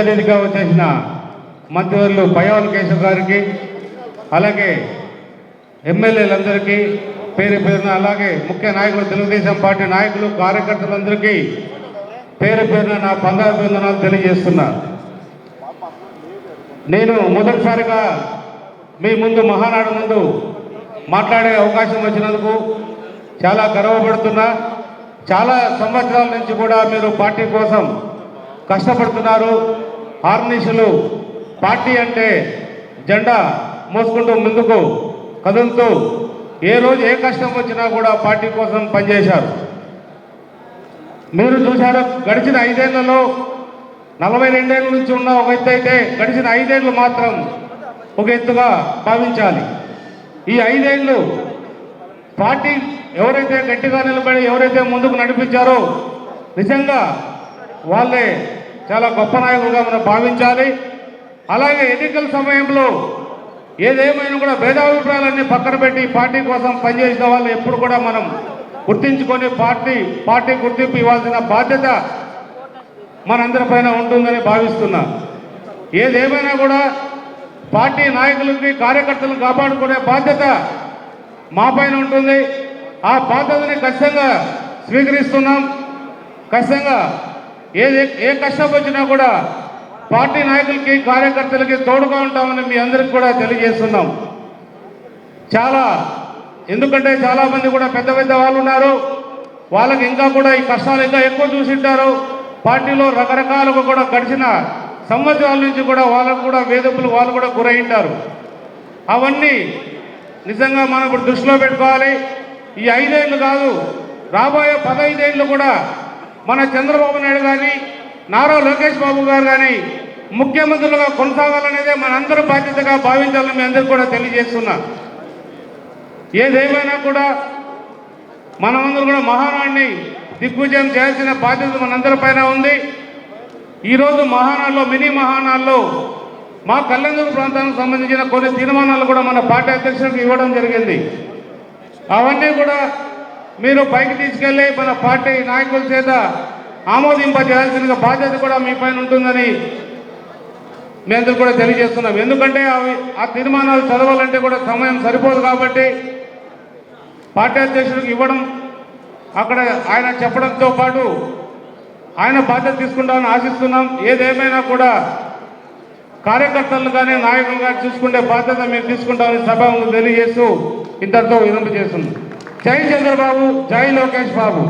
అతిథిగా వచ్చేసిన మంత్రివర్యులు పయ్యావుల కేశవ్ గారికి, అలాగే ఎమ్మెల్యేలందరికీ పేరు పేరున, అలాగే ముఖ్య నాయకులు, తెలుగుదేశం పార్టీ నాయకులు, కార్యకర్తలందరికీ పేరు పేరున నా పందాభివందనాలు తెలియజేస్తున్నా. నేను మొదటిసారిగా మీ ముందు మహానాడు ముందు మాట్లాడే అవకాశం వచ్చినందుకు చాలా గర్వపడుతున్నా. చాలా సంవత్సరాల నుంచి కూడా మీరు పార్టీ కోసం కష్టపడుతున్నారు. ఆర్నిషులు పార్టీ అంటే జెండా మోసుకుంటూ ముందుకు కదులుతూ ఏ రోజు ఏ కష్టం వచ్చినా కూడా పార్టీ కోసం పనిచేశారు. మీరు చూశారు, గడిచిన 5 ఏళ్లలో 42 ఏళ్ళ నుంచి ఉన్న ఒక ఎత్తు అయితే గడిచిన 5 ఏళ్ళు మాత్రం ఒక ఎత్తుగా భావించాలి. ఈ 5 ఏళ్ళు పార్టీ ఎవరైతే గట్టిగా నిలబడి ఎవరైతే ముందుకు నడిపించారో నిజంగా వాళ్ళే చాలా గొప్ప నాయకులుగా మనం భావించాలి. అలాగే ఎన్నికల సమయంలో ఏదేమైనా కూడా భేదాభిప్రాయాలన్నీ పక్కన పెట్టి పార్టీ కోసం పనిచేసిన వాళ్ళు ఎప్పుడు కూడా మనం గుర్తించుకొని పార్టీ గుర్తింపు ఇవ్వాల్సిన బాధ్యత మనందరిపైన ఉంటుందని భావిస్తున్నా. ఏదేమైనా కూడా పార్టీ నాయకులకి, కార్యకర్తలను కాపాడుకునే బాధ్యత మా పైన ఉంటుంది. ఆ బాధ్యతని ఖచ్చితంగా స్వీకరిస్తున్నాం. ఖచ్చితంగా ఏ కష్టం వచ్చినా కూడా పార్టీ నాయకులకి, కార్యకర్తలకి తోడుగా ఉంటామని మీ అందరికి కూడా తెలియజేస్తున్నాం. ఎందుకంటే చాలామంది కూడా పెద్ద పెద్ద వాళ్ళు ఉన్నారు. వాళ్ళకి ఇంకా కూడా ఈ కష్టాలు ఇంకా ఎక్కువ చూసింటారు. పార్టీలో రకరకాలుగా కూడా గడిచిన సంవత్సరాల నుంచి కూడా వాళ్ళకు కూడా వేధింపులు వాళ్ళు కూడా గురైంటారు. అవన్నీ నిజంగా మనం ఇప్పుడు దృష్టిలో పెట్టుకోవాలి. ఈ 5 ఏళ్ళు కాదు, రాబోయే 15 ఏళ్ళు కూడా మన చంద్రబాబు నాయుడు కానీ, నారా లోకేష్ బాబు గారు కానీ ముఖ్యమంత్రులుగా కొనసాగాలనేదే మనందరూ బాధ్యతగా భావించాలని మీ అందరికీ కూడా తెలియజేస్తున్నా. ఏదేమైనా కూడా మనమందరూ కూడా మహానాడిని దిగ్విజయం చేయాల్సిన బాధ్యత మనందరిపైన ఉంది. ఈరోజు మహానాడులో, మినీ మహానాడులో మా కళ్యాణదుర్గ ప్రాంతానికి సంబంధించిన కొన్ని తీర్మానాలు కూడా మన పార్టీ అధ్యక్షులకు ఇవ్వడం జరిగింది. అవన్నీ కూడా మీరు పైకి తీసుకెళ్ళి మన పార్టీ నాయకుల చేత ఆమోదింపజేయాల్సిన బాధ్యత కూడా మీ పైన ఉంటుందని మీ అందరూ కూడా తెలియజేస్తున్నాం. ఎందుకంటే ఆ తీర్మానాలు చదవాలంటే కూడా సమయం సరిపోదు కాబట్టి పార్టీ అధ్యక్షుడికి ఇవ్వడం, అక్కడ ఆయన చెప్పడంతో పాటు ఆయన బాధ్యత తీసుకుంటామని ఆశిస్తున్నాం. ఏదేమైనా కూడా కార్యకర్తలు కానీ, నాయకులు కానీ చూసుకునే బాధ్యత మేము తీసుకుంటామని సభ తెలియజేస్తూ ఇంతటితో విరంభ చేస్తున్నాం. జై చంద్రబాబు, జై లోకేష్ బాబు.